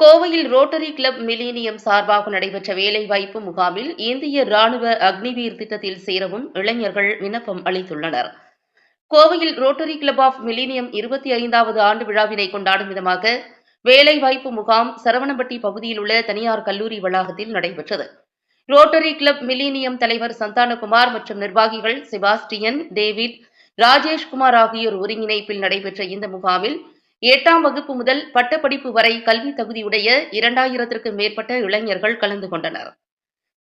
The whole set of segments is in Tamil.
கோவையில் ரோட்டரி கிளப் மில்லேனியம் சார்பாக நடைபெற்ற வேலைவாய்ப்பு முகாமில் இந்திய ராணுவ அக்னிவீர் திட்டத்தில் சேரவும் இளைஞர்கள் விண்ணப்பம் அளித்துள்ளனர். கோவையில் ரோட்டரி கிளப் ஆஃப் மில்லேனியம் 25வது ஆண்டு விழாவினை கொண்டாடும் விதமாக வேலைவாய்ப்பு முகாம் சரவணம்பட்டி பகுதியில் உள்ள தனியார் கல்லூரி வளாகத்தில் நடைபெற்றது. ரோட்டரி கிளப் மில்லேனியம் தலைவர் சந்தானகுமார் மற்றும் நிர்வாகிகள் செபாஸ்டியன், டேவிட், ராஜேஷ்குமார் ஆகியோர் ஒருங்கிணைப்பில் நடைபெற்ற இந்த முகாமில் 8ஆம் வகுப்பு முதல் பட்டப்படிப்பு வரை கல்வி தகுதியுடைய 2000த்திற்கும் மேற்பட்ட இளைஞர்கள் கலந்து கொண்டனர்.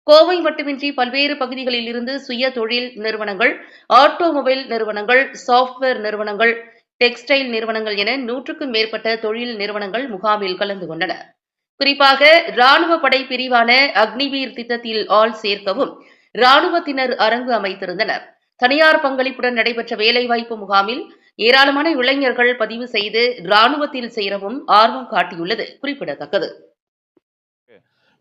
கோவை மட்டுமின்றி பல்வேறு பகுதிகளில் இருந்து சுய தொழில் நிறுவனங்கள், ஆட்டோமொபைல் நிறுவனங்கள், சாப்ட்வேர் நிறுவனங்கள், டெக்ஸ்டைல் நிறுவனங்கள் என 100க்கும் மேற்பட்ட தொழில் நிறுவனங்கள் முகாமில் கலந்து கொண்டன. குறிப்பாக ராணுவ படை பிரிவான அக்னிவீர் திட்டத்தில் ஆள் சேர்க்கவும் ராணுவத்தினர் அரங்கு அமைத்திருந்தனர். தனியார் பங்களிப்புடன் நடைபெற்ற வேலைவாய்ப்பு முகாமில் ஏராளமான இளைஞர்கள் பதிவு செய்து ராணுவத்தில் சேரவும் ஆர்வம் காட்டியுள்ளது குறிப்பிடத்தக்கது.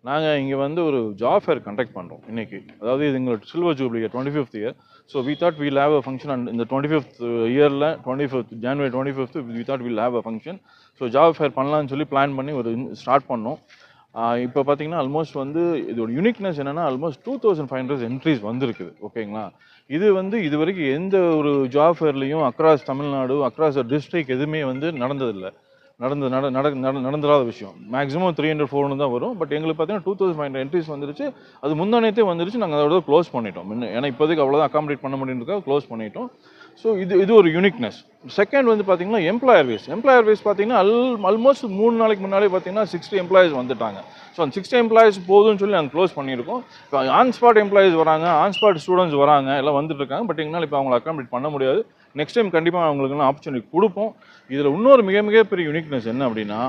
நாங்கள் இங்கே வந்து ஒரு ஜாப் ஃபேர் கண்டக்ட் பண்ணுறோம் இன்னைக்கு. அதாவது இது எங்களோட silver jubilee 25th year. So we thought we'll have a function and இந்த 25th இயரில் 25th ஜனவரி 25th we thought we'll have a function. So job fair பண்ணலான்னு சொல்லி பிளான் பண்ணி ஒரு ஸ்டார்ட் பண்ணோம். இப்போ பார்த்தீங்கன்னா ஆல்மோஸ்ட் வந்து இதோட யூனிக்னஸ் என்னென்னா ஆல்மோஸ்ட் 2500 என்ட்ரிஸ் வந்திருக்குது. ஓகேங்களா? இது வந்து இது வரைக்கும் எந்த ஒரு job ஃபேர்லையும் across Tamil Nadu, across district எதுவுமே வந்து நடந்ததில்லை. நடந்துடாத விஷயம். மேக்ஸிமம் 300-400 தான் வரும். பட் எங்களுக்கு பார்த்தீங்கன்னா 2500 என்ட்ரிஸ் வந்துருச்சு. அது முந்தானேத்தே வந்துருச்சு. நாங்கள் அதோட க்ளோஸ் பண்ணிட்டோம். ஏன்னா இப்போதைக்கு அவ்வளோதான் அகாமடேட் பண்ண முடியுன்றதுக்காக க்ளோஸ் பண்ணிட்டோம். ஸோ இது ஒரு யூனிக்னஸ். செகண்ட் வந்து பார்த்தீங்கன்னா எம்ப்ளாயர் வேஸ் பார்த்தீங்கன்னா ஆல்மோஸ்ட் 3 நாளைக்கு முன்னாடி பார்த்தீங்கன்னா 60 எம்ப்ளாயிஸ் வந்துட்டாங்க. ஸோ அந்த 60 எம்ப்ளாயிஸ் போதும்னு சொல்லி நாங்கள் க்ளோஸ் பண்ணியிருக்கோம். இப்போ ஆன் ஸ்பாட் எம்ப்ளாயிஸ் வராங்க, ஆன் ஸ்பாட் ஸ்டூடெண்ட்ஸ் வராங்க, எல்லாம் வந்துட்டு இருக்காங்க. பட் எங்களால் இப்போ அவங்களை அகாமடேட் பண்ண முடியாது. நெக்ஸ்ட் டைம் கண்டிப்பாக அவங்களுக்குலாம் ஆப்பர்ச்சுனிட்டி கொடுப்போம். இதில் இன்னொரு மிகப்பெரிய யூனிக்னஸ் என்ன அப்படின்னா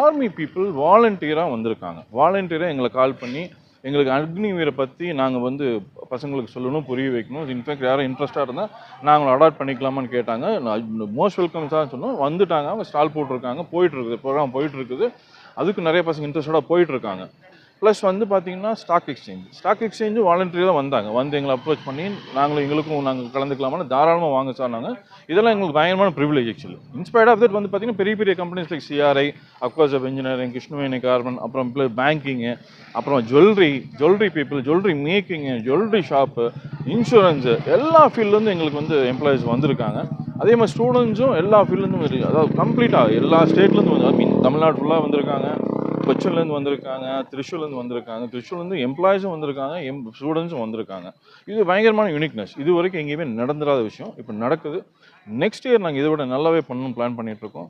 ஆர்மி பீப்புள் வாலண்டியராக வந்திருக்காங்க. வாலண்டியராக எங்களை கால் பண்ணி எங்களுக்கு அக்னிவீரை பற்றி நாங்கள் வந்து பசங்களுக்கு சொல்லணும், புரிய வைக்கணும். இன்ஃபேக்ட் யாரும் இன்ட்ரெஸ்ட்டாக இருந்தால் நாங்கள் அடாப்ட் பண்ணிக்கலாமான்னு கேட்டாங்க. மோஸ்ட் வெல்கம் தான் சொன்னோம். வந்துட்டாங்க. அவங்க ஸ்டால் போட்டிருக்காங்க. போயிட்டுருக்குது, ப்ரோக்ராம் போயிட்டுருக்குது. அதுக்கு நிறைய பசங்க இன்ட்ரெஸ்டடாக போயிட்டுருக்காங்க. ப்ளஸ் வந்து பார்த்தீங்கன்னா ஸ்டாக் எக்ஸ்சேஞ்சும் வாலண்டரியாக தான் வந்தாங்க. வந்து எங்களை அப்ரோச் பண்ணி நாங்கள் கலந்துக்கலாமான்னு தாராளமாக வாங்க சார். நாங்கள் இதெல்லாம் எங்களுக்கு பயங்கரமான privilege actually. Inspired of that வந்து பார்த்தீங்கன்னா பெரிய companies like CRI, Aquas of Engineering, Krishnaveni Carbon, அப்புறம் பேங்கிங்கு, அப்புறம் jewellery people, jewellery making, jewellery shop, insurance, எல்லா ஃபீல்ட்லேருந்து எங்களுக்கு வந்து எம்ப்ளாயிஸ் வந்திருக்காங்க. அதே மாதிரி ஸ்டூடெண்ட்ஸும் எல்லா ஃபீல்ட்லேருந்தும், அதாவது கம்ப்ளீட்டாக எல்லா ஸ்டேட்லேருந்து வந்து தமிழ்நாடு ஃபுல்லாக வந்திருக்காங்க. கொச்சின்லேருந்து வந்திருக்காங்க, திருச்சூர்லேருந்து வந்திருக்காங்க, திருச்சூர்லேருந்து எம்ப்ளாயிஸும் வந்திருக்காங்க, ஸ்டூடெண்ட்ஸும் வந்திருக்காங்க. இது பயங்கரமான யூனிக்னஸ். இது வரைக்கும் எங்கேயுமே நடந்துடாத விஷயம் இப்போ நடக்குது. நெக்ஸ்ட் இயர் நாங்கள் இதை விட நல்லாவே பண்ணணும்னு பிளான் பண்ணிகிட்ருக்கோம்.